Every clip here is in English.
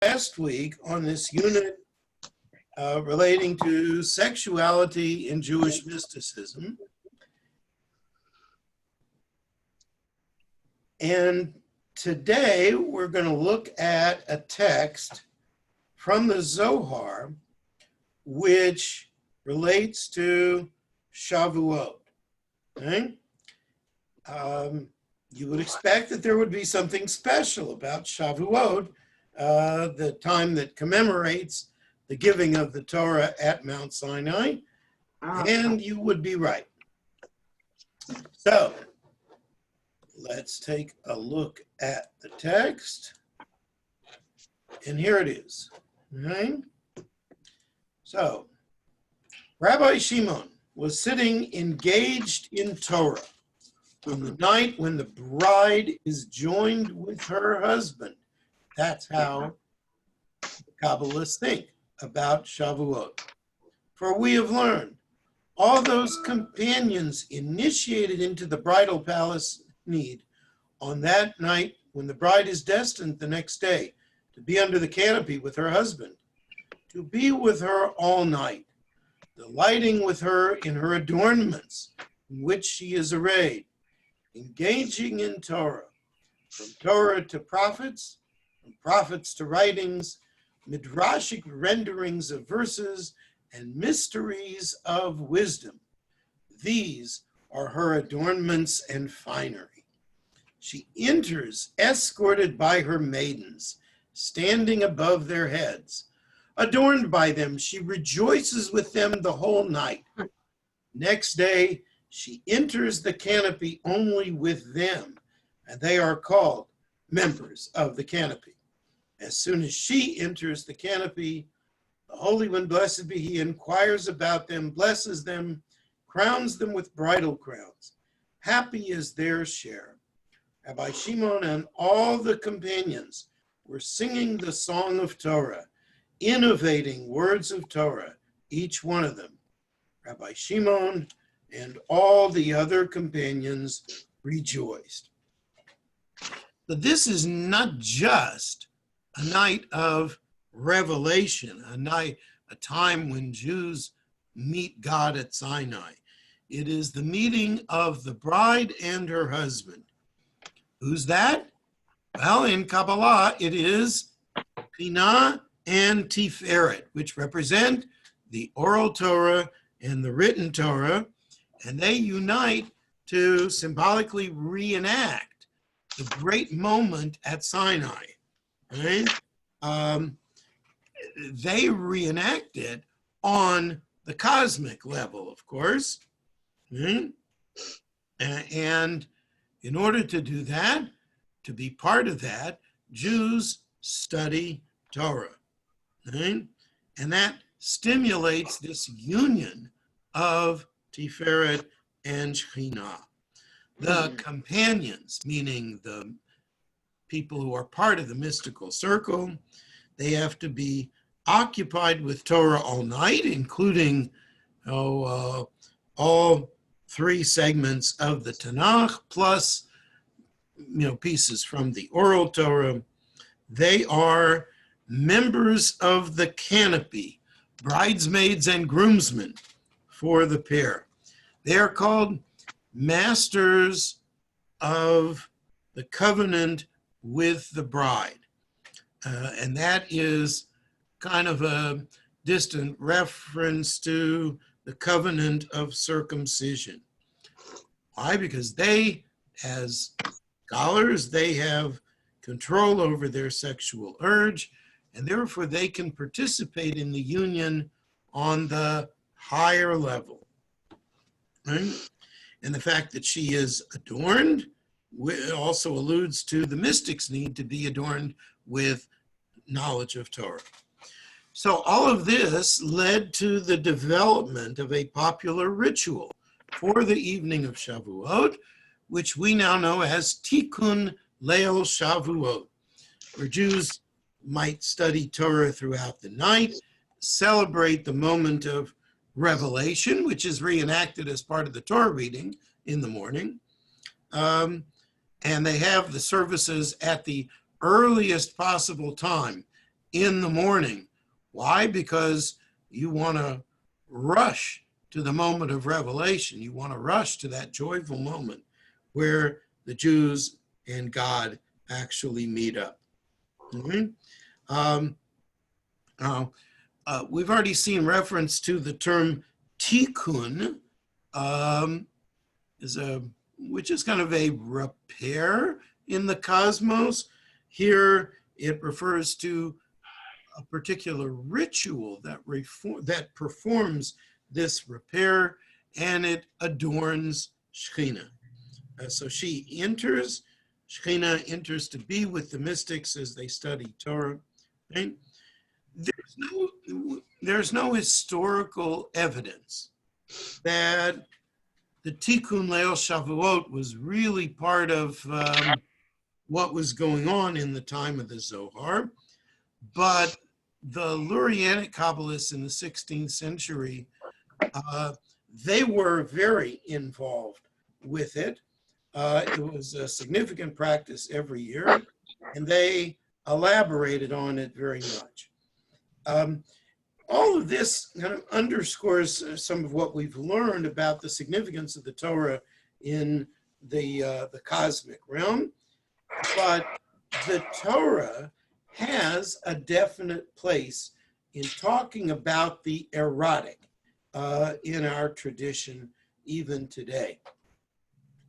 last week on this unit relating to sexuality in Jewish mysticism. And today we're going to look at a text from the Zohar which relates to Shavuot. Okay? You would expect that there would be something special about Shavuot, the time that commemorates the giving of the Torah at Mount Sinai, and you would be right. So, let's take a look at the text, and here it is. Okay? So, Rabbi Shimon was sitting engaged in Torah on the night when the bride is joined with her husband. That's how the Kabbalists think about Shavuot. For we have learned, all those companions initiated into the bridal palace need on that night when the bride is destined the next day to be under the canopy with her husband, to be with her all night, delighting with her in her adornments in which she is arrayed, engaging in Torah, from Torah to prophets, from prophets to writings, midrashic renderings of verses, and mysteries of wisdom. These are her adornments and finery. She enters escorted by her maidens, standing above their heads. Adorned by them, she rejoices with them the whole night. Next day, she enters the canopy only with them, and they are called members of the canopy. As soon as she enters the canopy, the Holy One, blessed be He, inquires about them, blesses them, crowns them with bridal crowns. Happy is their share. Rabbi Shimon and all the companions were singing the song of Torah, innovating words of Torah, each one of them. Rabbi Shimon and all the other companions rejoiced. But this is not just a night of revelation, a time when Jews meet God at Sinai. It is the meeting of the bride and her husband. Who's that? Well, in Kabbalah, it is Binah and Tiferet, which represent the oral Torah and the written Torah, and they unite to symbolically reenact the great moment at Sinai. Right? They reenact it on the cosmic level, of course. Right? And in order to do that, to be part of that, Jews study Torah. Right? And that stimulates this union of Tiferet and Shekinah. The companions, meaning the people who are part of the mystical circle, they have to be occupied with Torah all night, including all three segments of the Tanakh, plus pieces from the oral Torah. They are members of the canopy, bridesmaids and groomsmen for the pair. They are called masters of the covenant with the bride. And that is kind of a distant reference to the covenant of circumcision. Why? Because they, as scholars, they have control over their sexual urge, and therefore they can participate in the union on the higher level. Right? And the fact that she is adorned also alludes to the mystic's need to be adorned with knowledge of Torah. So all of this led to the development of a popular ritual for the evening of Shavuot, which we now know as Tikkun Leil Shavuot, where Jews might study Torah throughout the night, celebrate the moment of revelation, which is reenacted as part of the Torah reading in the morning, and they have the services at the earliest possible time in the morning. Why? Because you want to rush to the moment of revelation. You want to rush to that joyful moment where the Jews and God actually meet up. Mm-hmm. Now, we've already seen reference to the term tikkun, which is kind of a repair in the cosmos. Here, it refers to a particular ritual that performs this repair, and it adorns Shekinah. So Shekinah enters to be with the mystics as they study Torah. Right? There's no historical evidence that the Tikkun Leil Shavuot was really part of what was going on in the time of the Zohar, but the Lurianic Kabbalists in the 16th century, they were very involved with it. It was a significant practice every year, and they elaborated on it very much. All of this kind of underscores some of what we've learned about the significance of the Torah in the cosmic realm, but the Torah has a definite place in talking about the erotic in our tradition even today.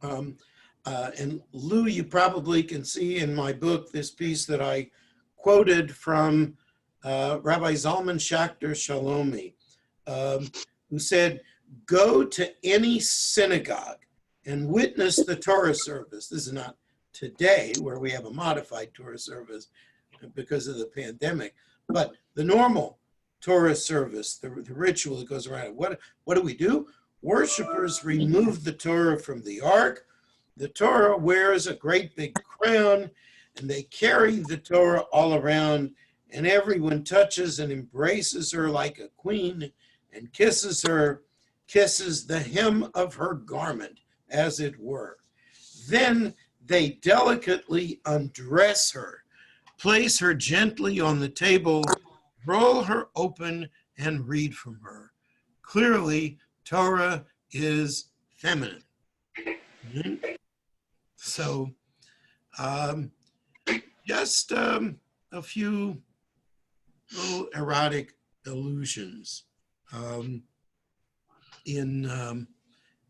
And Lou, you probably can see in my book this piece that I quoted from Rabbi Zalman Schachter Shalomi, who said, "Go to any synagogue and witness the Torah service." This is not today, where we have a modified Torah service because of the pandemic, but the normal Torah service, the ritual that goes around it. What do? Worshippers remove the Torah from the ark. The Torah wears a great big crown, and they carry the Torah all around, and everyone touches and embraces her like a queen and kisses the hem of her garment, as it were. Then they delicately undress her, place her gently on the table, roll her open, and read from her. Clearly, Torah is feminine. Mm-hmm. So, just a few little erotic allusions in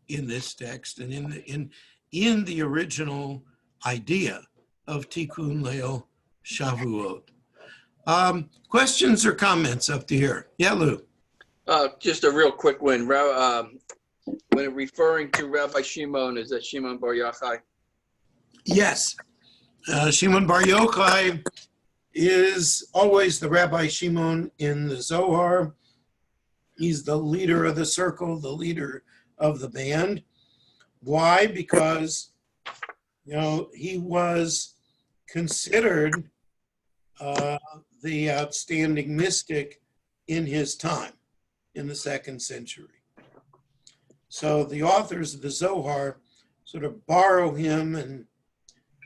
this text and in the original idea of Tikkun Leil Shavuot. Questions or comments up to here? Yeah, Lou. Just a real quick one. When referring to Rabbi Shimon, is that Shimon Bar Yochai? Yes. Shimon Bar Yochai is always the Rabbi Shimon in the Zohar. He's the leader of the circle, the leader of the band. Why? Because, he was considered the outstanding mystic in his time, in the 2nd century. So the authors of the Zohar sort of borrow him and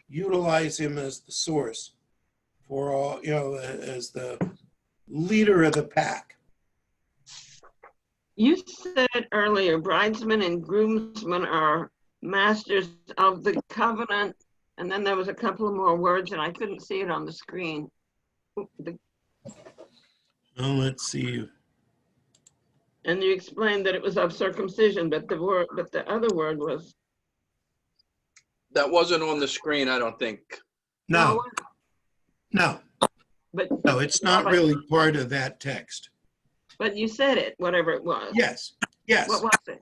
utilize him as the source for all, as the leader of the pack. You said earlier, bridesmen and groomsmen are masters of the covenant, and then there was a couple of more words, and I couldn't see it on the screen. Let's see. And you explained that it was of circumcision, but the other word was. That wasn't on the screen, I don't think. No. But no, it's not really part of that text. But you said it, whatever it was. Yes. What was it?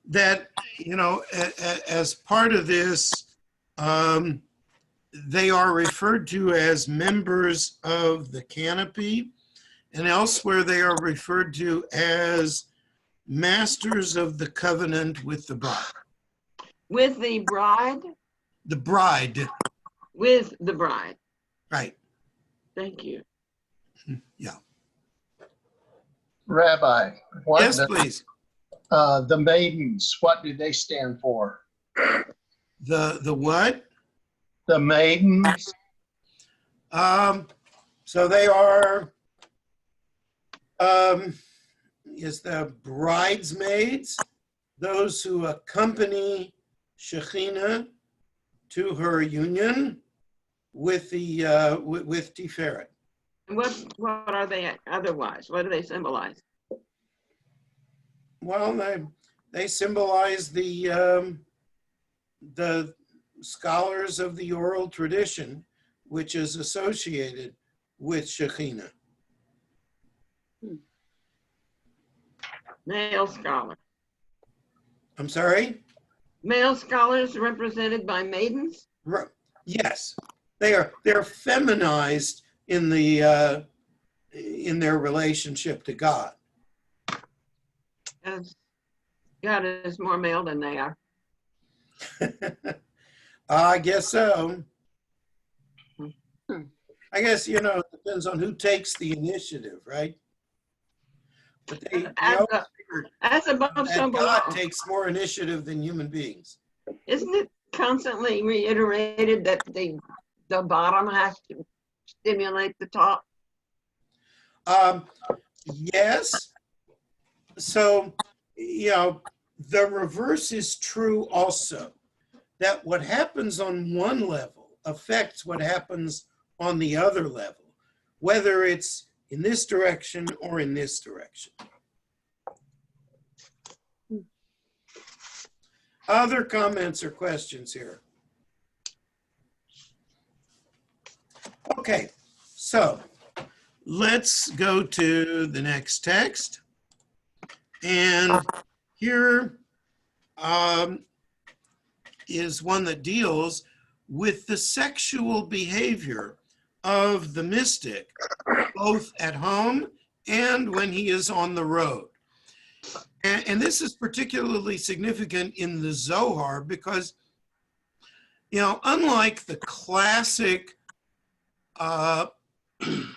That, as part of this, they are referred to as members of the canopy, and elsewhere they are referred to as masters of the covenant with the bride. With the bride? The bride. With the bride. Right. Thank you. Yeah. Rabbi, yes, please. The maidens, what do they stand for? The what? The maidens. So they are, the bridesmaids, those who accompany Shekinah to her union with the with Tiferet. And what are they otherwise? What do they symbolize? Well, they symbolize the scholars of the oral tradition, which is associated with Shekinah. Male scholars. I'm sorry? Male scholars represented by maidens? Yes, they're feminized in the in their relationship to God. As God is more male than they are. I guess so. I guess, it depends on who takes the initiative, right? But they As above, so below. God takes more initiative than human beings. Isn't it constantly reiterated that the bottom has to stimulate the top? Yes. So, the reverse is true also, that what happens on one level affects what happens on the other level, whether it's in this direction or in this direction. Other comments or questions here? Okay, so let's go to the next text. And here is one that deals with the sexual behavior of the mystic, both at home and when he is on the road. And this is particularly significant in the Zohar because, unlike the classic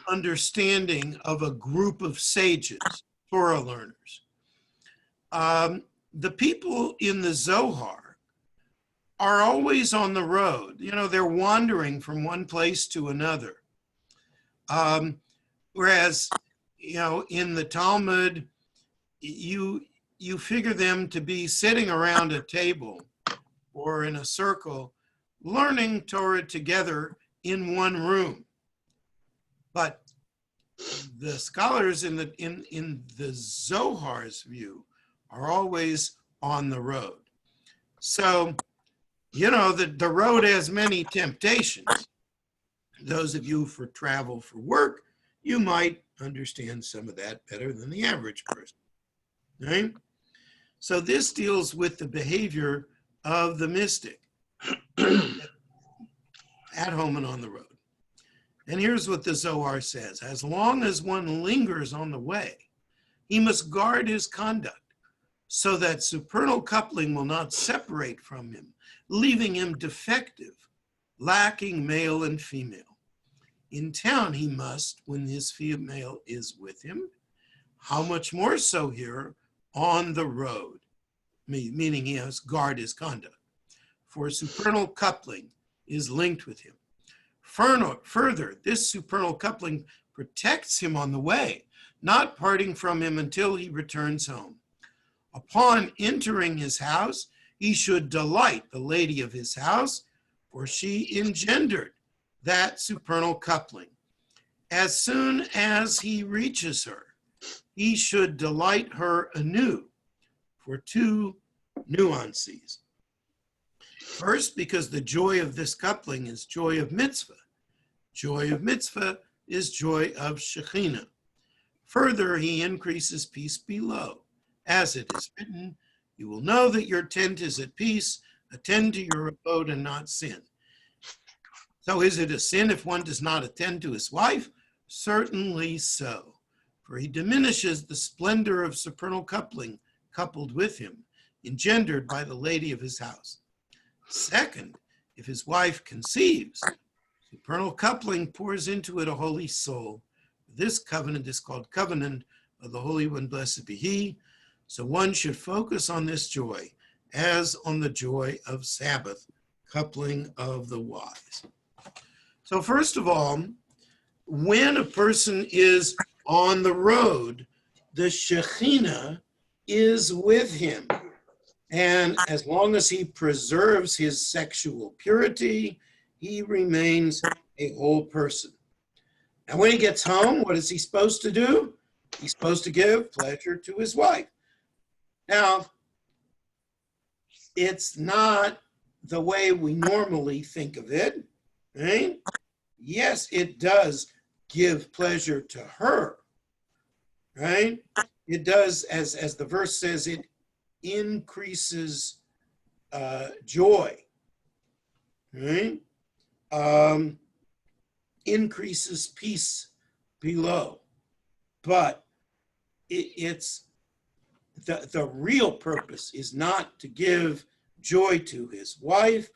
understanding of a group of sages, Torah learners, the people in the Zohar are always on the road. They're wandering from one place to another. Whereas, in the Talmud, you figure them to be sitting around a table or in a circle, learning Torah together in one room. But the scholars in the Zohar's view are always on the road. So, the road has many temptations. Those of you for travel for work, you might understand some of that better than the average person, right? So this deals with the behavior of the mystic at home and on the road. And here's what the Zohar says. As long as one lingers on the way, he must guard his conduct so that supernal coupling will not separate from him, leaving him defective, lacking male and female. In town he must, when his female is with him, how much more so here on the road, meaning he has guard his conduct, for supernal coupling is linked with him. Further, this supernal coupling protects him on the way, not parting from him until he returns home. Upon entering his house, he should delight the lady of his house, for she engendered that supernal coupling. As soon as he reaches her, he should delight her anew for two nuances. First, because the joy of this coupling is joy of mitzvah. Joy of mitzvah is joy of Shekinah. Further, he increases peace below. As it is written, you will know that your tent is at peace, attend to your abode and not sin. So is it a sin if one does not attend to his wife? Certainly so, for he diminishes the splendor of supernal coupling coupled with him, engendered by the lady of his house. Second, if his wife conceives, supernal coupling pours into it a holy soul. This covenant is called covenant of the Holy One, blessed be he. So one should focus on this joy as on the joy of Sabbath, coupling of the wise. So first of all, when a person is on the road, the Shekinah is with him. And as long as he preserves his sexual purity, he remains a whole person. And when he gets home, what is he supposed to do? He's supposed to give pleasure to his wife. Now, it's not the way we normally think of it, right? Yes, it does give pleasure to her, right? It does, as the verse says, it increases joy, right? Increases peace below. But it's the real purpose is not to give joy to his wife,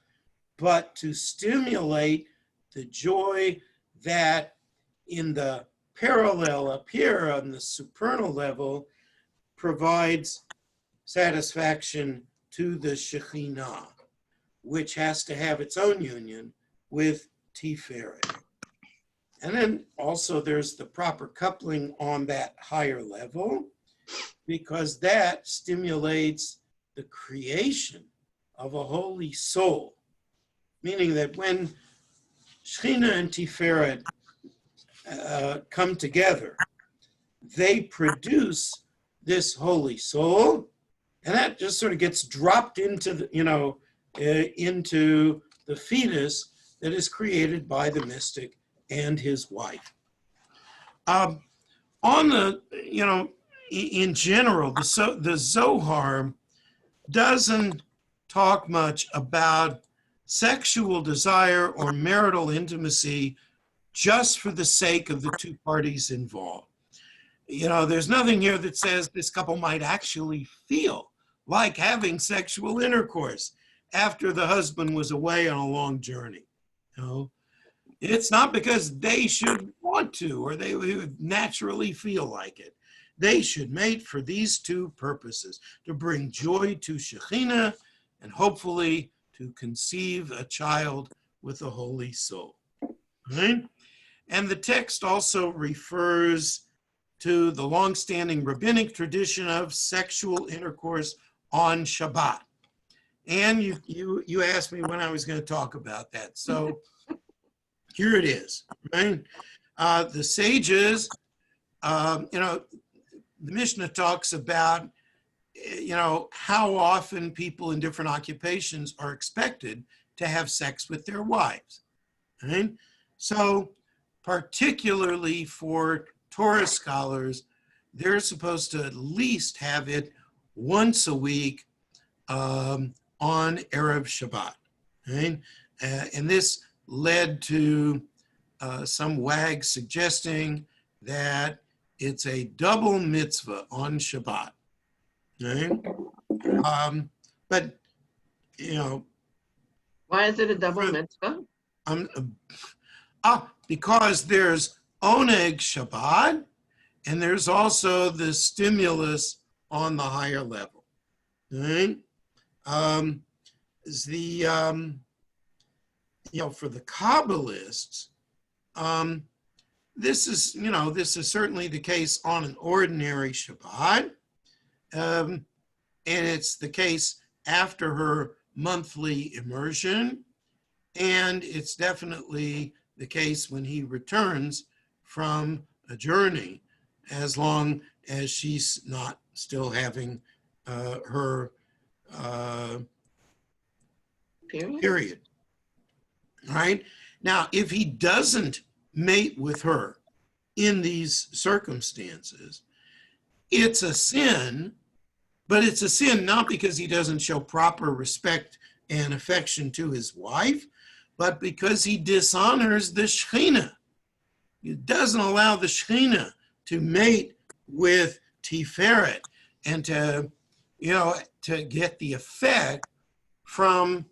but to stimulate the joy that in the parallel up here on the supernal level provides satisfaction to the Shekinah, which has to have its own union with Tiferet. And then also there's the proper coupling on that higher level, because that stimulates the creation of a holy soul, meaning that when Shekinah and Tiferet come together, they produce this holy soul, and that just sort of gets dropped into the, into the fetus that is created by the mystic and his wife. On the, in general, the Zohar doesn't talk much about sexual desire or marital intimacy just for the sake of the two parties involved. There's nothing here that says this couple might actually feel like having sexual intercourse after the husband was away on a long journey. It's not because they should want to or they would naturally feel like it. They should mate for these two purposes: to bring joy to Shekinah and hopefully to conceive a child with a holy soul. Right? And the text also refers to the longstanding rabbinic tradition of sexual intercourse on Shabbat. And you asked me when I was going to talk about that. So here it is, right? The sages, the Mishnah talks about, how often people in different occupations are expected to have sex with their wives, right? So particularly for Torah scholars, they're supposed to at least have it once a week on Erev Shabbat, right? And this led to some wags suggesting that it's a double mitzvah on Shabbat, right? But, Why is it a double mitzvah? Because there's Oneg Shabbat, and there's also the stimulus on the higher level, right? For the Kabbalists, this is certainly the case on an ordinary Shabbat, and it's the case after her monthly immersion, and it's definitely the case when he returns from a journey, as long as she's not still having her period. Right? Now, if he doesn't mate with her in these circumstances, it's a sin, but it's a sin not because he doesn't show proper respect and affection to his wife, but because he dishonors the Shekinah. He doesn't allow the Shekinah to mate with Tiferet and to get the effect from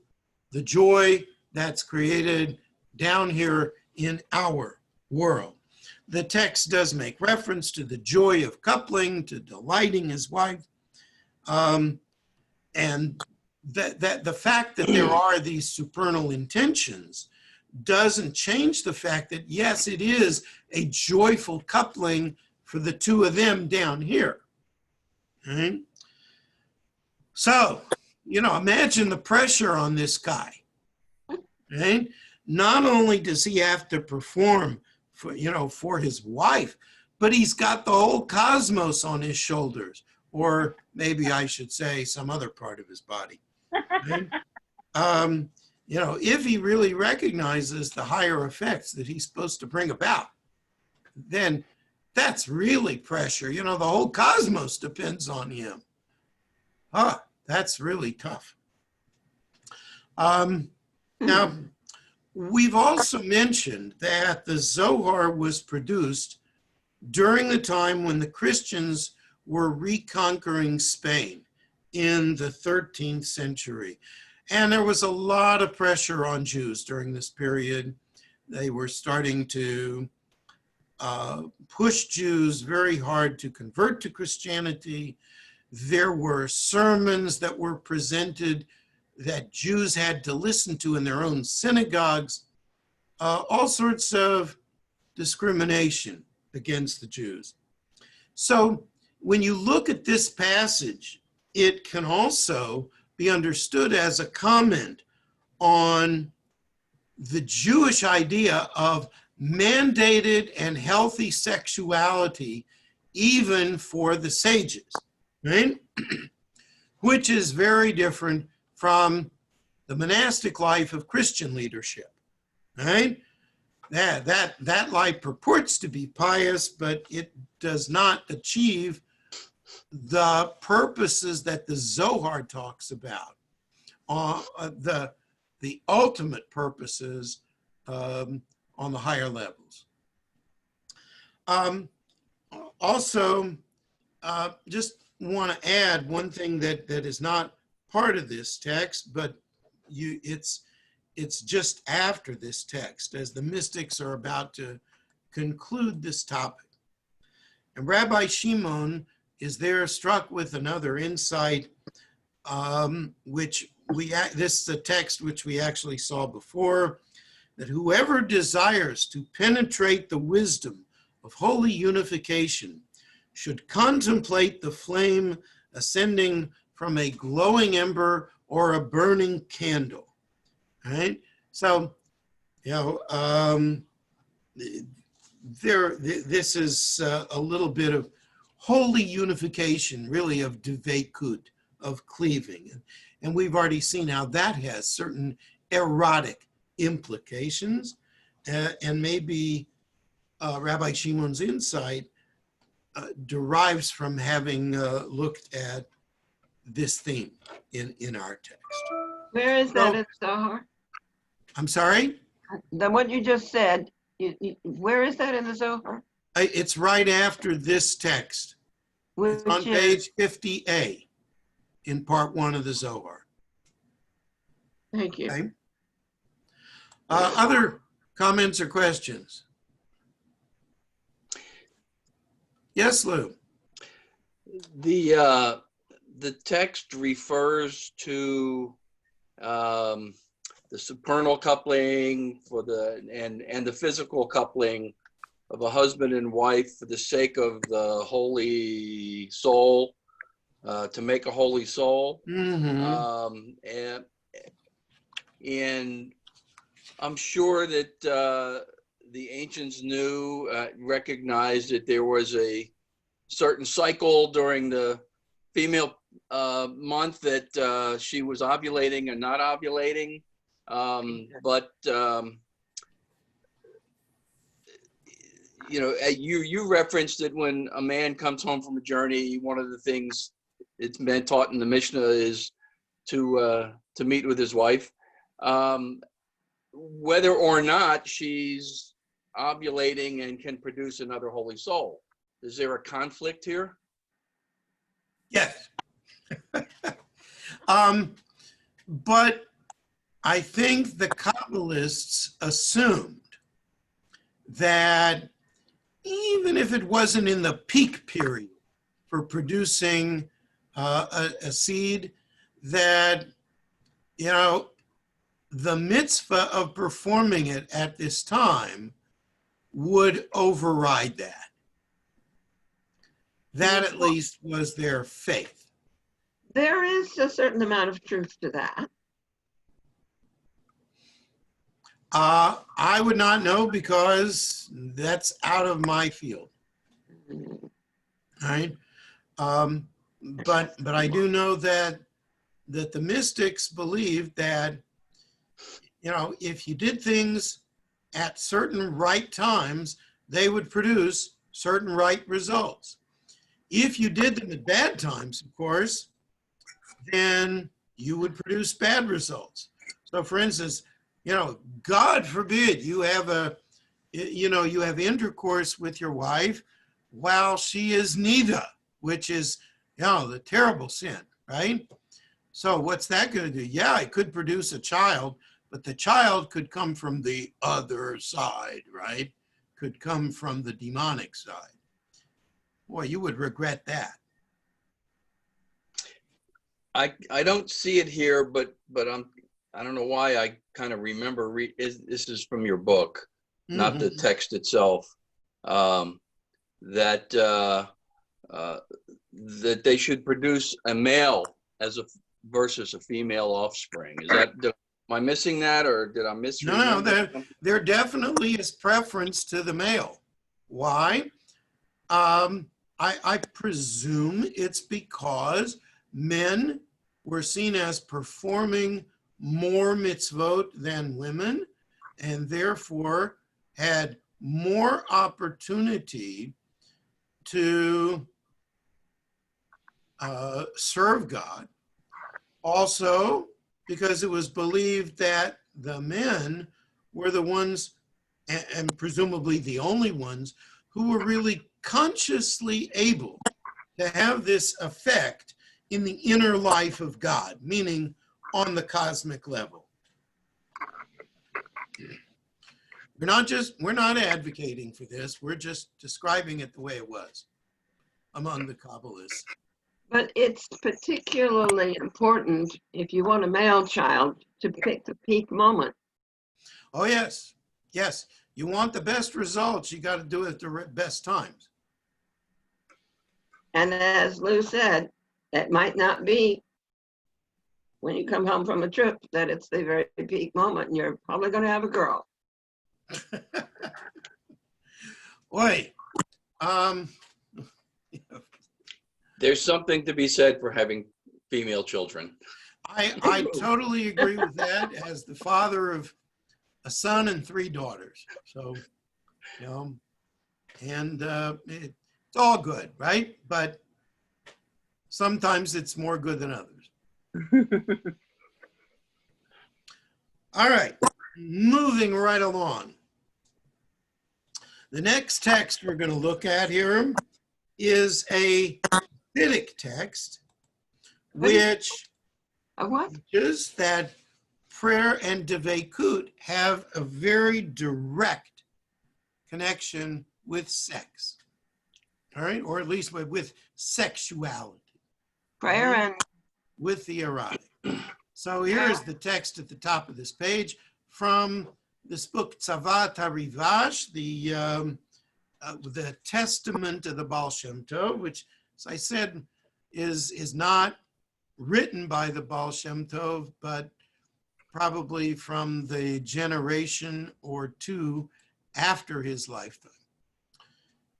the joy that's created down here in our world. The text does make reference to the joy of coupling, to delighting his wife, and that the fact that there are these supernal intentions doesn't change the fact that, yes, it is a joyful coupling for the two of them down here. Right? So, imagine the pressure on this guy. Right? Not only does he have to perform for his wife, but he's got the whole cosmos on his shoulders, or maybe I should say some other part of his body. Right? If he really recognizes the higher effects that he's supposed to bring about, then that's really pressure. The whole cosmos depends on him. That's really tough. Now, we've also mentioned that the Zohar was produced during the time when the Christians were reconquering Spain in the 13th century. And there was a lot of pressure on Jews during this period. They were starting to push Jews very hard to convert to Christianity. There were sermons that were presented that Jews had to listen to in their own synagogues, all sorts of discrimination against the Jews. So when you look at this passage, it can also be understood as a comment on the Jewish idea of mandated and healthy sexuality, even for the sages, right? Which is very different from the monastic life of Christian leadership, right? That life purports to be pious, but it does not achieve the purposes that the Zohar talks about, the ultimate purposes on the higher levels. Also, just want to add one thing that is not part of this text, but it's just after this text, as the mystics are about to conclude this topic. And Rabbi Shimon is there struck with another insight, this is a text which we actually saw before, that whoever desires to penetrate the wisdom of holy unification should contemplate the flame ascending from a glowing ember or a burning candle. Right? So, this is a little bit of holy unification, really, of dveikut, of cleaving. And we've already seen how that has certain erotic implications. And maybe Rabbi Shimon's insight derives from having looked at this theme in our text. Where is that in Zohar? I'm sorry? What you just said, where is that in the Zohar? It's right after this text. It's on page 50A in part 1 of the Zohar. Thank you. Okay. Other comments or questions? Yes, Lou. The text refers to the supernal coupling and the physical coupling of a husband and wife for the sake of the holy soul, to make a holy soul. Mm-hmm. And I'm sure that the ancients recognized that there was a certain cycle during the female month that she was ovulating and not ovulating. But you referenced that when a man comes home from a journey, one of the things it's been taught in the Mishnah is to meet with his wife, whether or not she's ovulating and can produce another holy soul. Is there a conflict here? Yes. But I think the Kabbalists assumed that even if it wasn't in the peak period for producing a seed, that, the mitzvah of performing it at this time would override that. That at least was their faith. There is a certain amount of truth to that. I would not know because that's out of my field. All right. But I do know that the mystics believed that, you know, if you did things at certain right times, they would produce certain right results. If you did them at bad times, of course, then you would produce bad results. So for instance, you know, God forbid you have you have intercourse with your wife while she is nida, which is, you know, the terrible sin, right? So what's that going to do? Yeah, it could produce a child, but the child could come from the other side, right? Could come from the demonic side. Boy, you would regret that. I don't see it here, but I don't know why I kind of remember. This is from your book, not the text itself. That they should produce a male versus a female offspring. Is that? Am I missing that, or did I miss? No, there definitely is preference to the male. Why? I presume it's because men were seen as performing more mitzvot than women, and therefore had more opportunity to serve God. Also, because it was believed that the men were the ones, and presumably the only ones, who were really consciously able to have this effect in the inner life of God, meaning on the cosmic level. We're not advocating for this. We're just describing it the way it was among the Kabbalists. But it's particularly important if you want a male child to pick the peak moment. Oh, yes. Yes. You want the best results, you got to do it at the best times. And as Lou said, it might not be when you come home from a trip that it's the very peak moment, and you're probably going to have a girl. Boy, there's something to be said for having female children. I totally agree with that as the father of a son and 3 daughters. So, you know, and it's all good, right? But sometimes it's more good than others. All right, moving right along. The next text we're going to look at here is a Rabbinic text, which is that prayer and devekut have a very direct connection with sex, all right, or at least with sexuality. Prayer and with the erotic. So here is the text at the top of this page from this book, Tzavat HaRivash, the Testament of the Baal Shem Tov, which, as I said, is not written by the Baal Shem Tov, but probably from the generation or two after his lifetime.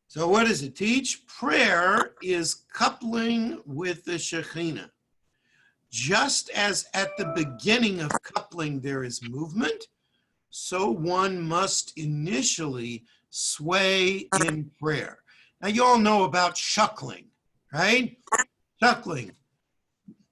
So what does it teach? Prayer is coupling with the Shekinah. Just as at the beginning of coupling there is movement, so one must initially sway in prayer. Now you all know about shuckling, right? Shuckling.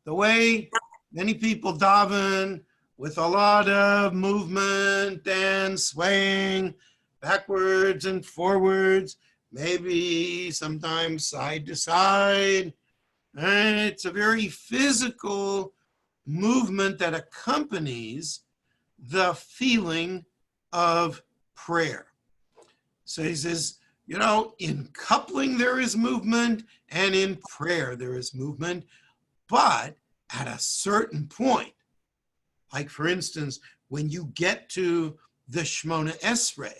The way many people daven with a lot of movement and swaying backwards and forwards, maybe sometimes side to side. And it's a very physical movement that accompanies the feeling of prayer. So he says, you know, in coupling there is movement, and in prayer there is movement, but at a certain point, like for instance, when you get to the Shemona Esrei.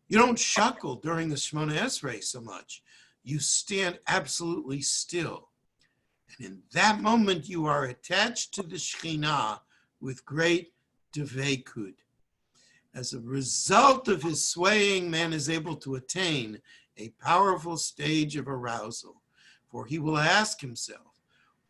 You don't shuckle during the Shemona Esrei so much. You stand absolutely still. And in that moment, you are attached to the Shekinah with great deveikud. As a result of his swaying, man is able to attain a powerful stage of arousal. For he will ask himself,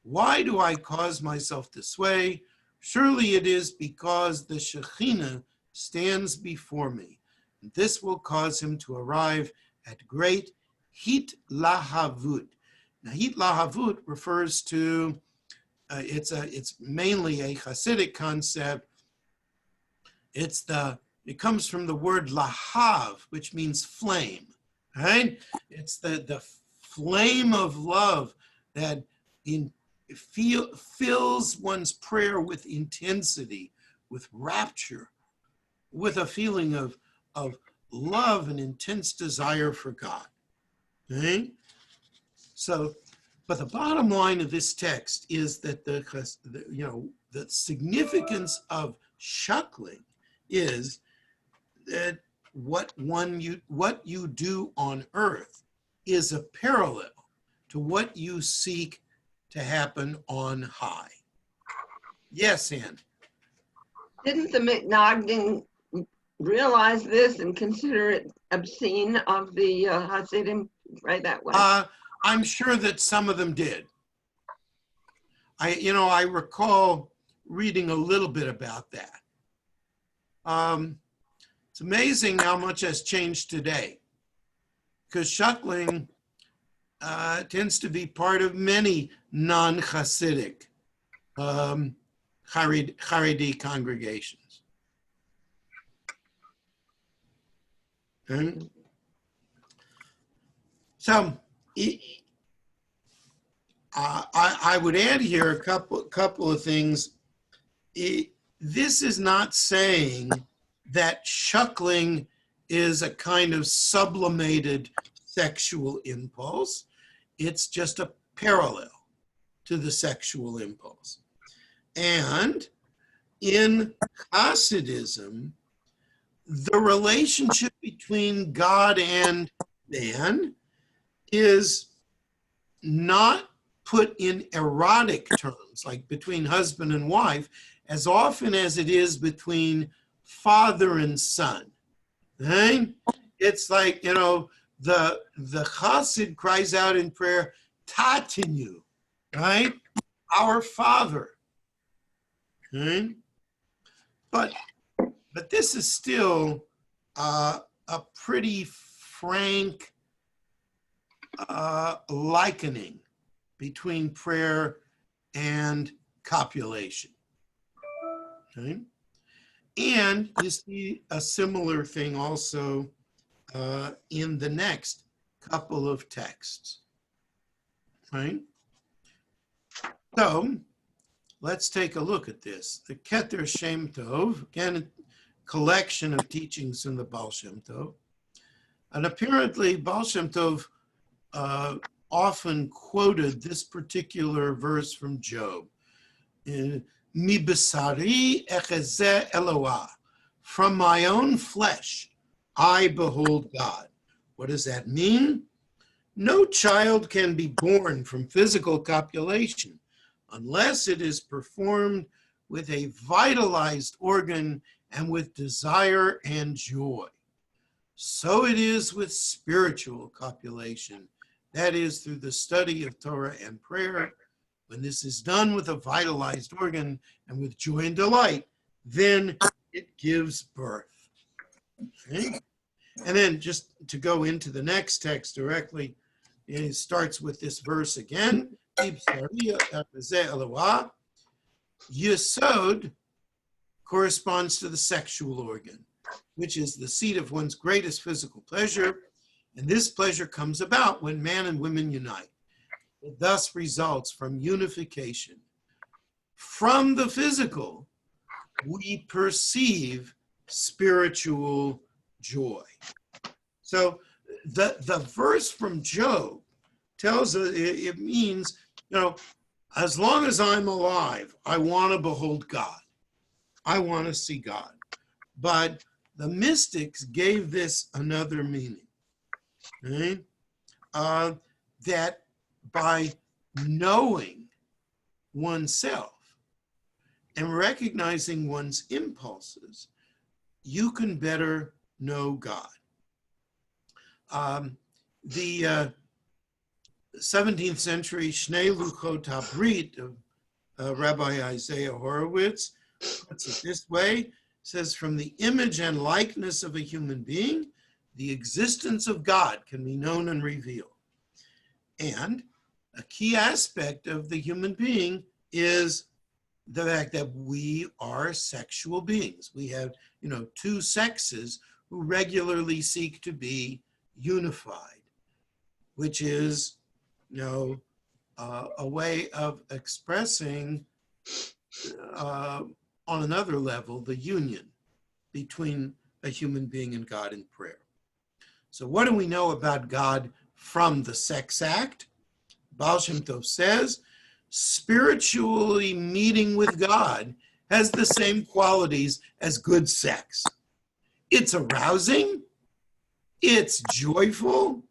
why do I cause myself to sway? Surely it is because the Shekinah stands before me. And this will cause him to arrive at great hit lahavut. Now, hit lahavut refers to, it's mainly a Hasidic concept. It comes from the word lahav, which means flame, right? It's the flame of love that fills one's prayer with intensity, with rapture, with a feeling of love and intense desire for God. Okay? So, but the bottom line of this text is that the significance of shuckling is that what you do on earth is a parallel to what you seek to happen on high. Yes, Ann. Didn't the McNogden realize this and consider it obscene of the Hasidim right that way? I'm sure that some of them did. I recall reading a little bit about that. It's amazing how much has changed today, because shuckling tends to be part of many non-Hasidic Haredi congregations. Okay. So I would add here a couple of things. This is not saying that shuckling is a kind of sublimated sexual impulse. It's just a parallel to the sexual impulse. And in Hasidism, the relationship between God and man is not put in erotic terms, like between husband and wife, as often as it is between father and son. Right? It's like, the Chassid cries out in prayer, Tatinu, right? Our Father. Okay? But this is still a pretty frank likening between prayer and copulation. Okay? And you see a similar thing also in the next couple of texts. Right? So let's take a look at this. The Keter Shem Tov, again, a collection of teachings in the Baal Shem Tov. And apparently Baal Shem Tov often quoted this particular verse from Job. Mi besari echezeh Eloah. From my own flesh, I behold God. What does that mean? No child can be born from physical copulation unless it is performed with a vitalized organ and with desire and joy. So it is with spiritual copulation, that is, through the study of Torah and prayer. When this is done with a vitalized organ and with joy and delight, then it gives birth. Okay? And then just to go into the next text directly, it starts with this verse again. Yesod corresponds to the sexual organ, which is the seat of one's greatest physical pleasure. And this pleasure comes about when man and women unite. It thus results from unification. From the physical, we perceive spiritual joy. So the verse from Job tells us, it means, as long as I'm alive, I want to behold God. I want to see God. But the mystics gave this another meaning, right? That by knowing oneself and recognizing one's impulses, you can better know God. The 17th century Shnei Luchot HaBrit of Rabbi Isaiah Horwitz puts it this way, says, from the image and likeness of a human being, the existence of God can be known and revealed. And a key aspect of the human being is the fact that we are sexual beings. We have, two sexes who regularly seek to be unified, which is, a way of expressing on another level the union between a human being and God in prayer. So what do we know about God from the sex act? Baal Shem Tov says, spiritually meeting with God has the same qualities as good sex. It's arousing, it's joyful,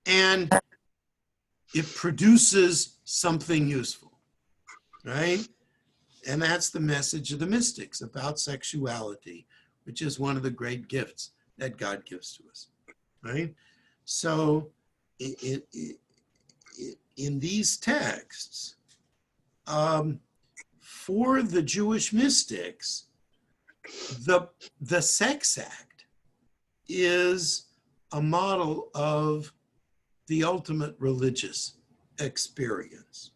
and it produces something useful, right? And that's the message of the mystics about sexuality, which is one of the great gifts that God gives to us, right? So in these texts, for the Jewish mystics, the sex act is a model of the ultimate religious experience.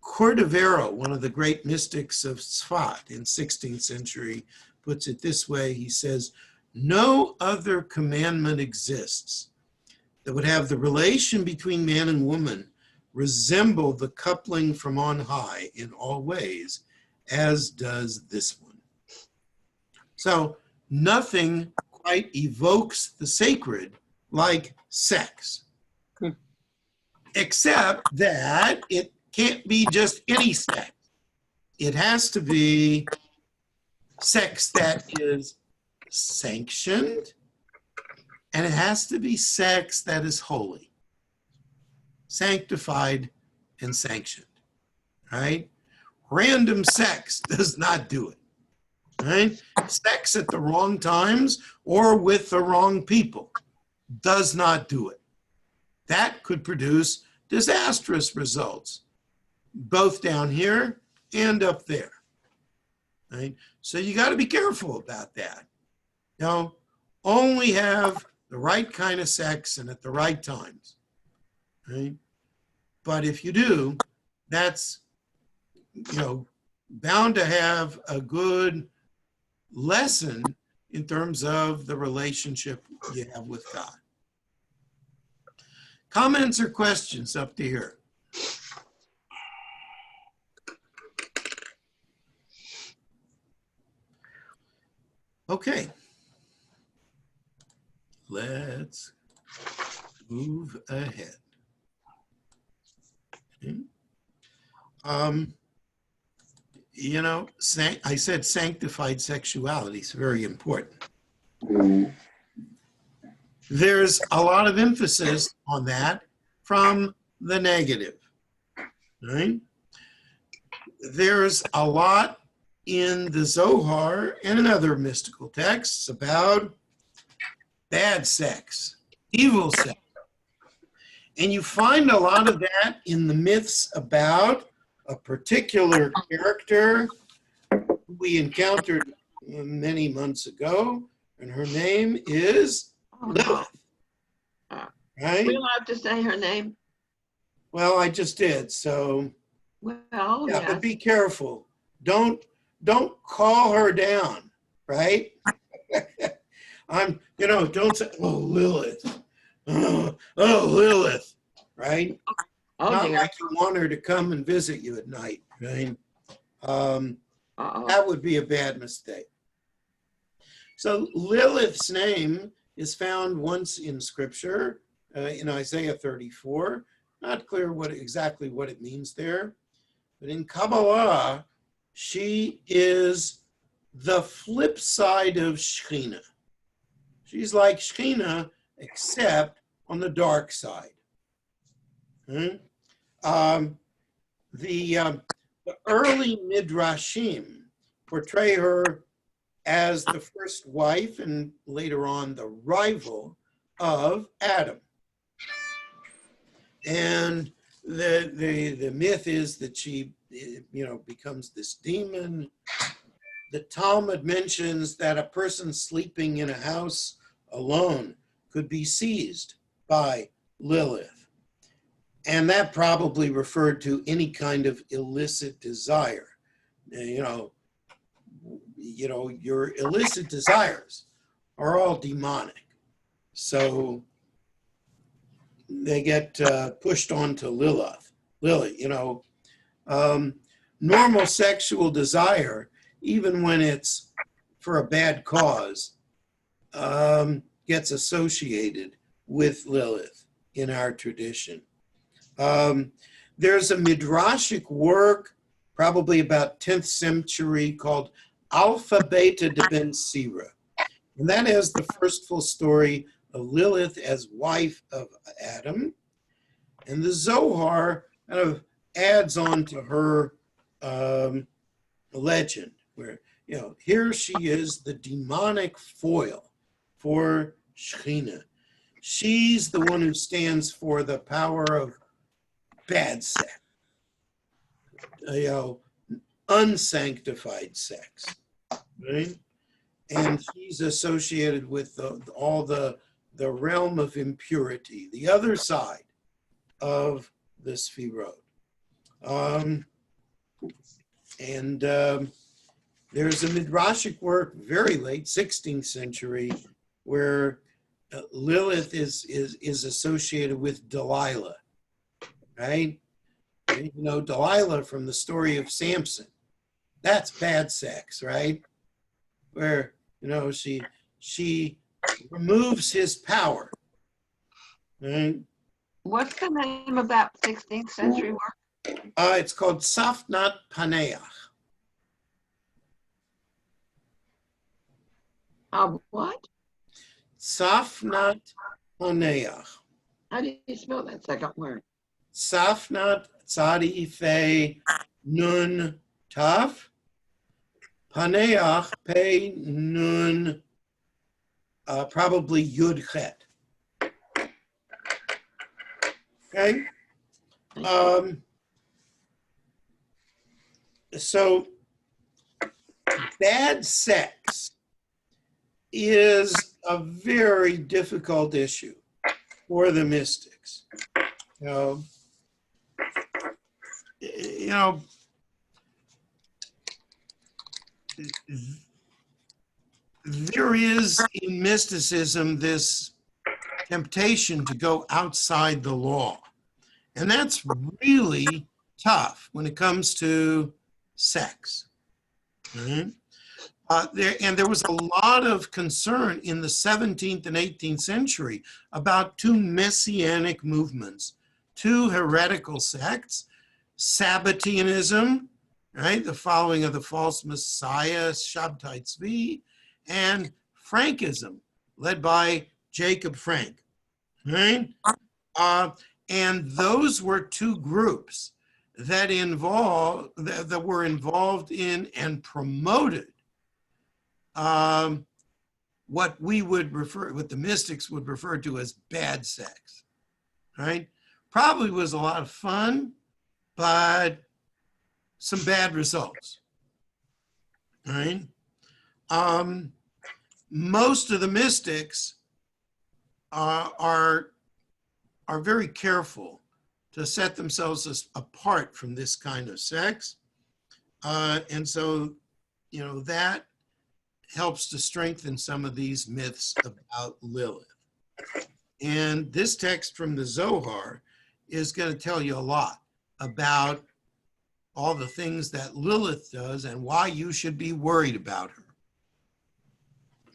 Cordovero, one of the great mystics of Tzfat in 16th century, puts it this way. He says, no other commandment exists that would have the relation between man and woman resemble the coupling from on high in all ways, as does this one. So nothing quite evokes the sacred like sex, except that it can't be just any sex. It has to be sex that is sanctioned, and it has to be sex that is holy, sanctified, and sanctioned, right? Random sex does not do it, right? Sex at the wrong times or with the wrong people does not do it. That could produce disastrous results, both down here and up there, right? So you got to be careful about that. Only have the right kind of sex and at the right times, right? But if you do, that's, bound to have a good lesson in terms of the relationship you have with God. Comments or questions up to here? Okay. Let's move ahead. Okay. I said sanctified sexuality is very important. There's a lot of emphasis on that from the negative, right? There's a lot in the Zohar and in other mystical texts about bad sex, evil sex. And you find a lot of that in the myths about a particular character we encountered many months ago, and her name is Lilith. Right? We allowed to say her name? Well, I just did, so Well, yeah, yes. but be careful. Don't call her down, right? Don't say, oh, Lilith. Oh, Lilith, right? Oh, Not dear. like you want her to come and visit you at night, right? Uh-oh. That would be a bad mistake. So Lilith's name is found once in Scripture, in Isaiah 34. Not clear exactly what it means there. But in Kabbalah, She is the flip side of Shekinah. She's like Shekinah, except on the dark side. The early Midrashim portray her as the first wife and later on the rival of Adam. And the myth is that she, becomes this demon. The Talmud mentions that a person sleeping in a house alone could be seized by Lilith. And that probably referred to any kind of illicit desire. Your illicit desires are all demonic. So they get pushed onto Lilith. Normal sexual desire, even when it's for a bad cause, gets associated with Lilith in our tradition. There's a midrashic work, probably about 10th century, called Alpha Beta de Ben Sira. And that has the first full story of Lilith as wife of Adam. And the Zohar kind of adds on to her legend, where, here she is, the demonic foil for Shekinah. She's the one who stands for the power of bad sex, unsanctified sex, right? And she's associated with all the realm of impurity, the other side of the Sefirot. There's a midrashic work, very late, 16th century, where Lilith is associated with Delilah, right? Delilah from the story of Samson. That's bad sex, right? Where, she removes his power, right? What's the name of that 16th century work? It's called Safnat Paneach. What? Safnat Paneach. How do you spell that second word? Safnat, Tzadi, Fe, Nun, Taf. Paneach, Pe, Nun, probably Yud, Chet. Okay? So, bad sex is a very difficult issue for the mystics. There is in mysticism this temptation to go outside the law. And that's really tough when it comes to sex. Mm-hmm. There was a lot of concern in the 17th and 18th century about two messianic movements, two heretical sects, Sabbateanism, right, the following of the false messiah, Shabtai Tzvi, and Frankism, led by Jacob Frank, right? And those were two groups that were involved in and promoted what the mystics would refer to as bad sex, right? Probably was a lot of fun, but some bad results, right? Most of the mystics are very careful to set themselves apart from this kind of sex. And so, that helps to strengthen some of these myths about Lilith. And this text from the Zohar is going to tell you a lot about all the things that Lilith does and why you should be worried about her.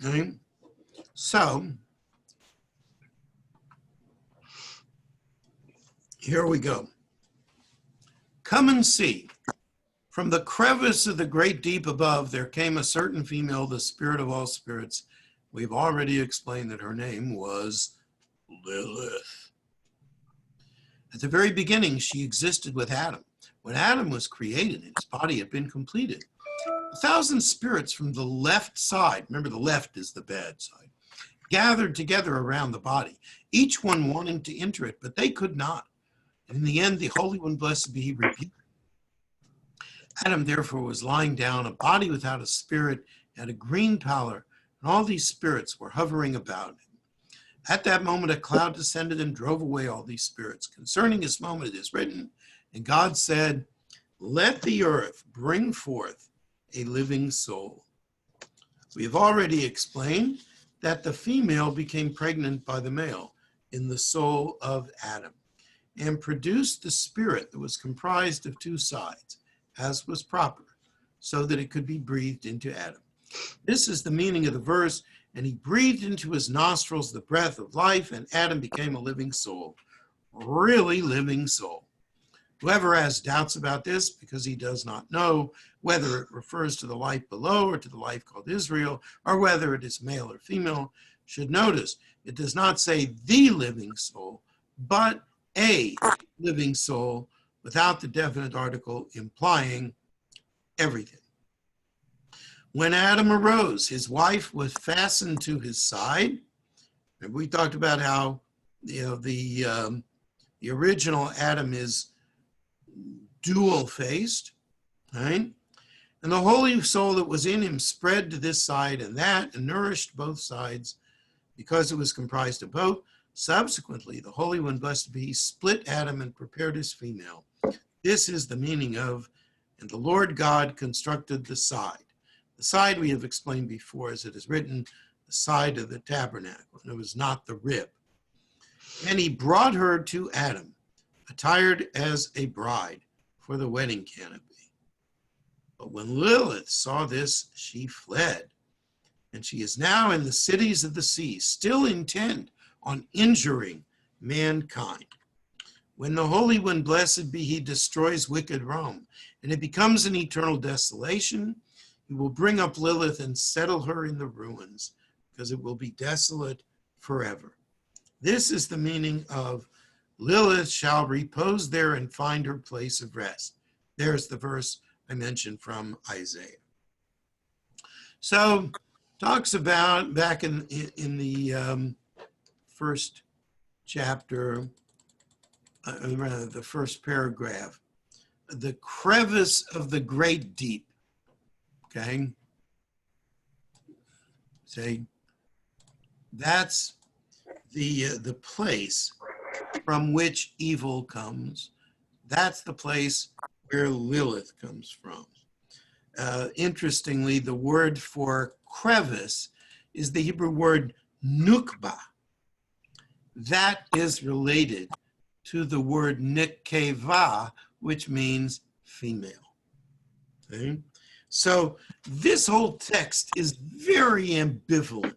Okay? So, here we go. Come and see, From the crevice of the great deep above, there came a certain female, the spirit of all spirits. We've already explained that her name was Lilith. At the very beginning, she existed with Adam. When Adam was created, his body had been completed. 1,000 spirits from the left side, remember the left is the bad side, gathered together around the body, each one wanting to enter it, but they could not. And in the end, the Holy One, blessed be he, rebuked. Adam, therefore, was lying down, a body without a spirit, had a green pallor, and all these spirits were hovering about him. At that moment, a cloud descended and drove away all these spirits. Concerning this moment, it is written, and God said, let the earth bring forth a living soul. We have already explained that the female became pregnant by the male in the soul of Adam and produced the spirit that was comprised of two sides, as was proper, so that it could be breathed into Adam. This is the meaning of the verse, and he breathed into his nostrils the breath of life, and Adam became a living soul. Really living soul. Whoever has doubts about this, because he does not know whether it refers to the life below or to the life called Israel, or whether it is male or female, should notice it does not say the living soul, but a living soul, without the definite article implying everything. When Adam arose, his wife was fastened to his side. And we talked about how, the original Adam is dual-faced, right? And the holy soul that was in him spread to this side and that and nourished both sides because it was comprised of both. Subsequently, the Holy One, blessed be he, split Adam and prepared his female. This is the meaning of, and the Lord God constructed the side. The side we have explained before, as it is written, the side of the tabernacle, and it was not the rib. And he brought her to Adam, attired as a bride for the wedding canopy. But when Lilith saw this, she fled, and she is now in the cities of the sea, still intent on injuring mankind. When the Holy One, blessed be he, destroys wicked Rome, and it becomes an eternal desolation, he will bring up Lilith and settle her in the ruins, because it will be desolate forever. This is the meaning of Lilith shall repose there and find her place of rest. There's the verse I mentioned from Isaiah. So, talks about back in the first chapter, rather the first paragraph, the crevice of the great deep. Okay, say that's the place from which evil comes. That's the place where Lilith comes from. Interestingly, the word for crevice is the Hebrew word nukba. That is related to the word nekeva, which means female. Okay? So this whole text is very ambivalent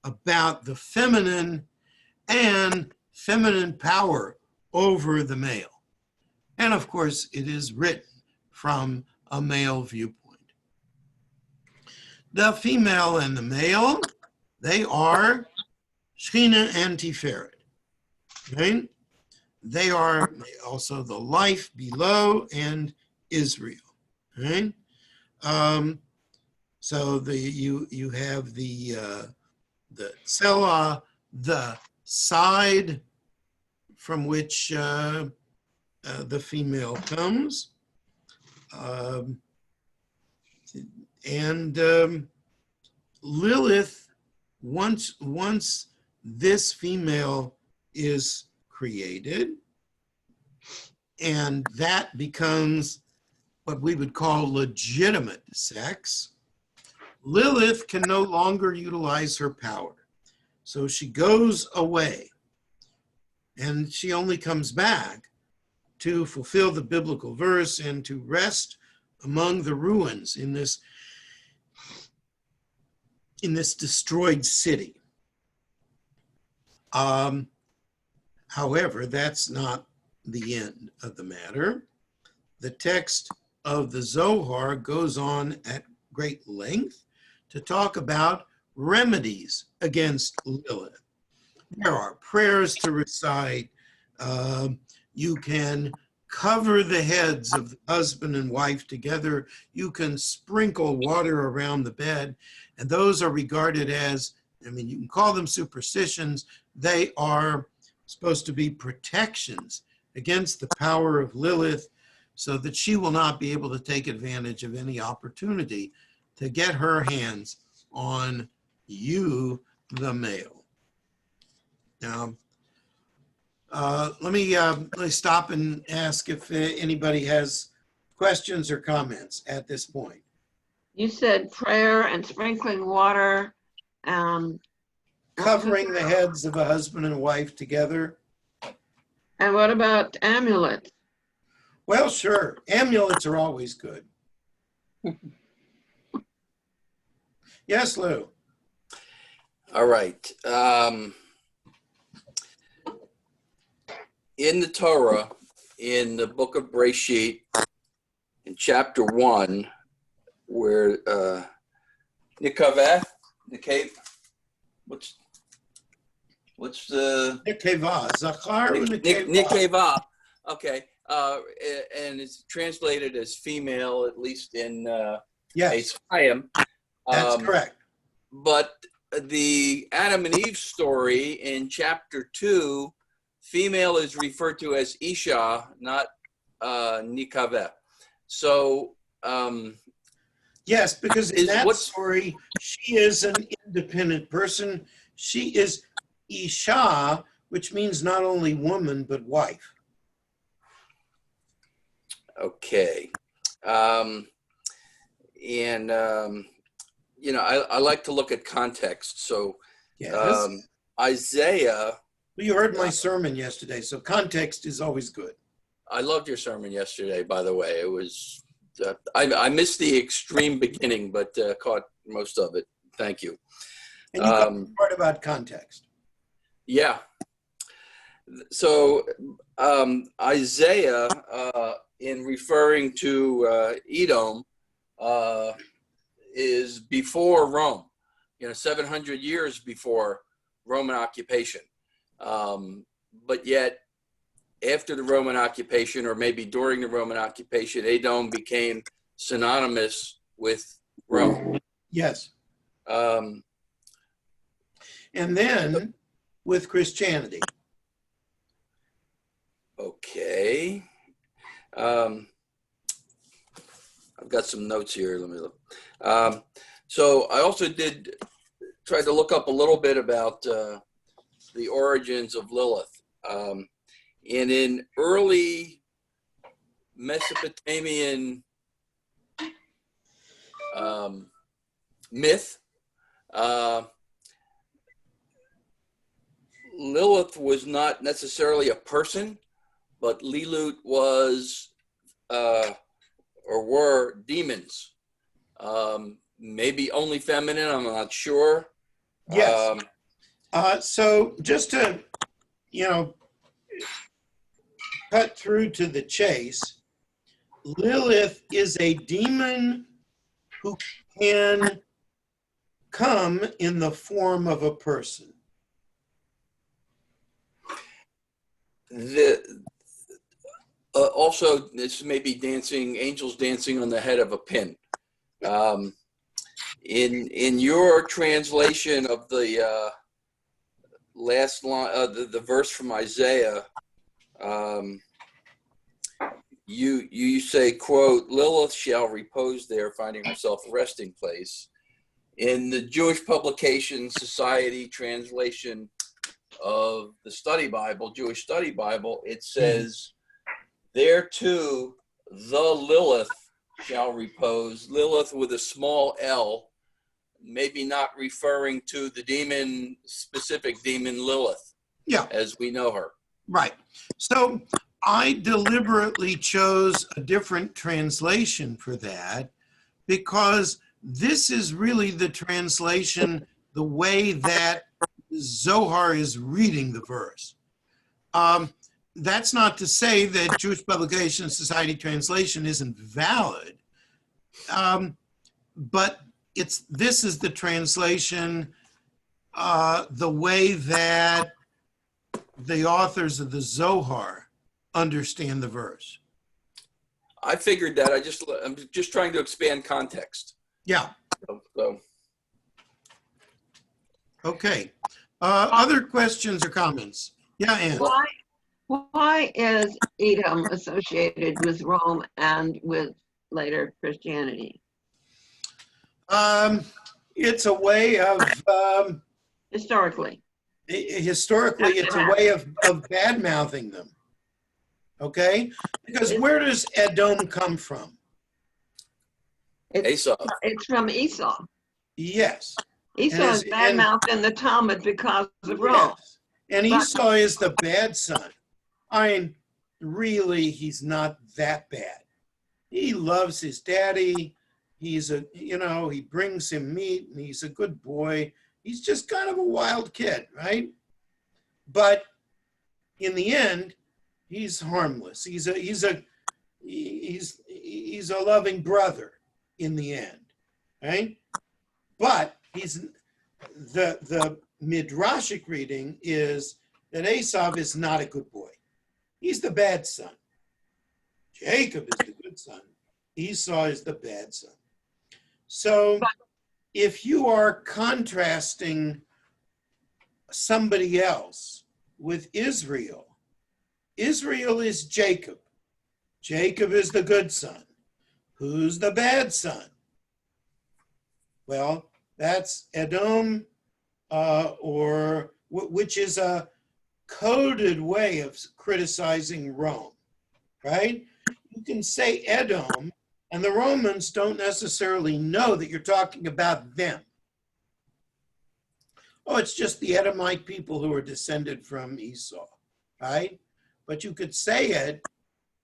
about the feminine and feminine power over the male. And of course, it is written from a male viewpoint. The female and the male, they are Shekinah and Tiferet. Right? They are also the life below and Israel. Right? So you have the Tselah, the side from which the female comes, and Lilith, once this female is created, and that becomes what we would call legitimate sex, Lilith can no longer utilize her power. So she goes away, and she only comes back to fulfill the biblical verse and to rest among the ruins in this destroyed city. However, that's not the end of the matter. The text of the Zohar goes on at great length to talk about remedies against Lilith. There are prayers to recite. You can cover the heads of the husband and wife together. You can sprinkle water around the bed. And those are regarded as, I mean, you can call them superstitions. They are supposed to be protections against the power of Lilith so that she will not be able to take advantage of any opportunity to get her hands on you, the male. Now, let me stop and ask if anybody has questions or comments at this point. You said prayer and sprinkling water. Covering the heads of a husband and wife together. And what about amulets? Well, sure. Amulets are always good. Yes, Lou. All right. In the Torah, in the book of Breshit, in chapter 1, where Nikaveh, what's the Nikeva, Zachar Nikeva. Nikeva, okay, and it's translated as female, at least in Yes, Ephraim. that's correct. But the Adam and Eve story in chapter 2, female is referred to as Isha, not Nikaveh. So, yes, because in that story, she is an independent person. She is Isha, which means not only woman, but wife. Okay. You know, I like to look at context. So, Yes. Isaiah. Well, you heard my sermon yesterday, so context is always good. I loved your sermon yesterday, by the way. It was, I missed the extreme beginning, but caught most of it. Thank you. And you got the part about context. Yeah. So Isaiah, in referring to Edom, is before Rome, 700 years before Roman occupation. But yet, after the Roman occupation, or maybe during the Roman occupation, Edom became synonymous with Rome. Yes. And then with Christianity. Okay. I've got some notes here. Let me look. So I also try to look up a little bit about the origins of Lilith. And in early Mesopotamian myth, Lilith was not necessarily a person, but Lilith was or were demons. Maybe only feminine, I'm not sure. Yes. So just to, cut through to the chase, Lilith is a demon who can come in the form of a person. Also, this may be angels dancing on the head of a pin. In your translation of the last line, the verse from Isaiah, you say, quote, Lilith shall repose there, finding herself a resting place. In the Jewish Publication Society translation of the Study Bible, Jewish Study Bible, it says, there too, the Lilith shall repose. Lilith with a small L, maybe not referring to the specific demon Lilith, as we know her. Right. So I deliberately chose a different translation for that because this is really the translation, the way that Zohar is reading the verse. that's not to say that Jewish Publication Society translation isn't valid, but this is the translation, the way that the authors of the Zohar understand the verse. I figured that. I'm just trying to expand context. Yeah. So. Okay. Other questions or comments? Yeah, Ann. Why is Edom associated with Rome and with later Christianity? It's a way of Historically. historically, it's a way of bad-mouthing them. Okay? Because where does Edom come from? Esau. It's from Esau. Yes. Esau is bad-mouthed in the Talmud because of Rome. Yes. And Esau is the bad son. I mean, really, he's not that bad. He loves his daddy. He's he brings him meat, and he's a good boy. He's just kind of a wild kid, right? But in the end, he's harmless. He's a loving brother in the end, right? But the midrashic reading is that Esau is not a good boy. He's the bad son. Jacob is the good son. Esau is the bad son. So if you are contrasting somebody else with Israel, Israel is Jacob. Jacob is the good son. Who's the bad son? Well, that's Edom, which is a coded way of criticizing Rome, right? You can say Edom, and the Romans don't necessarily know that you're talking about them. Oh, it's just the Edomite people who are descended from Esau, right? But you could say it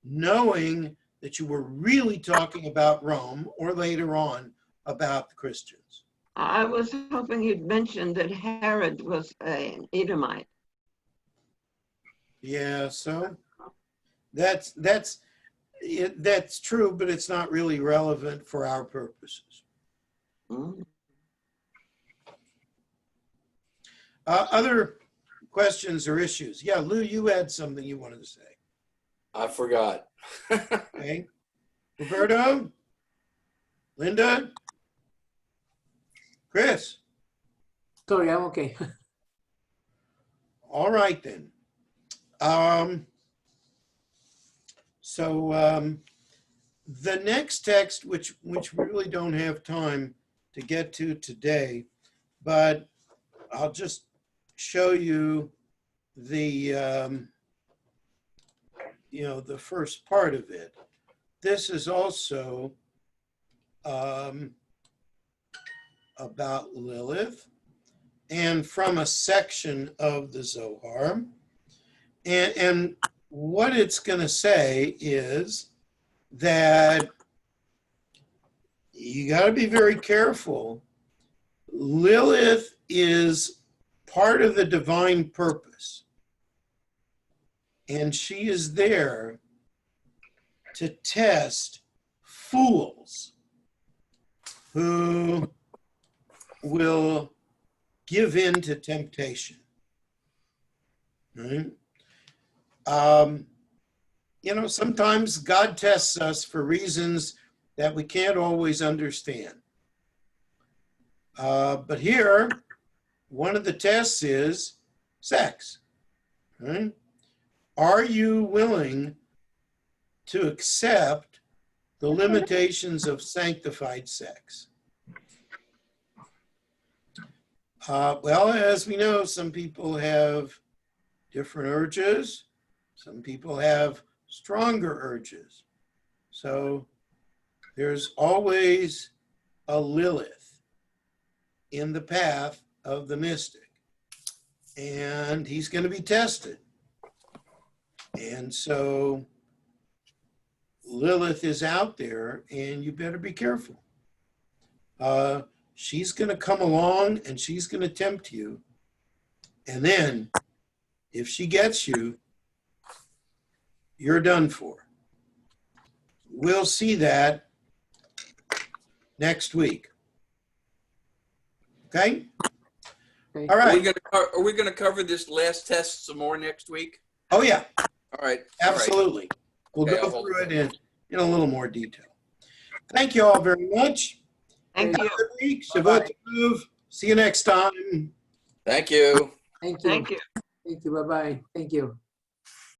knowing that you were really talking about Rome, or later on about the Christians. I was hoping you'd mention that Herod was an Edomite. Yeah, so that's true, but it's not really relevant for our purposes. Mm. Other questions or issues? Yeah, Lou, you had something you wanted to say. I forgot. Okay. Roberto? Linda? Chris? Sorry, I'm okay. All right then. The next text, which we really don't have time to get to today, but I'll just show you the the first part of it. This is also about Lilith, and from a section of the Zohar. And what it's going to say is that you got to be very careful. Lilith is part of the divine purpose, and she is there to test fools who will give in to temptation. Right? Sometimes God tests us for reasons that we can't always understand. But here, one of the tests is sex. Right? Are you willing to accept the limitations of sanctified sex? Well, as we know, some people have different urges. Some people have stronger urges. So there's always a Lilith in the path of the mystic, and he's going to be tested. And so Lilith is out there, and you better be careful. She's going to come along, and she's going to tempt you. And then, if she gets you, you're done for. We'll see that next week. Okay? Okay. All right. Are we gonna cover this last test some more next week? Oh, yeah, All right. absolutely. We'll Okay, go I'll hold through it. it in a little more detail. Thank you all very much. Thank Have you. a good week. Shabbat Tov. See you next time. Thank you. Thank you. Thank you. Thank you. Bye-bye. Thank you.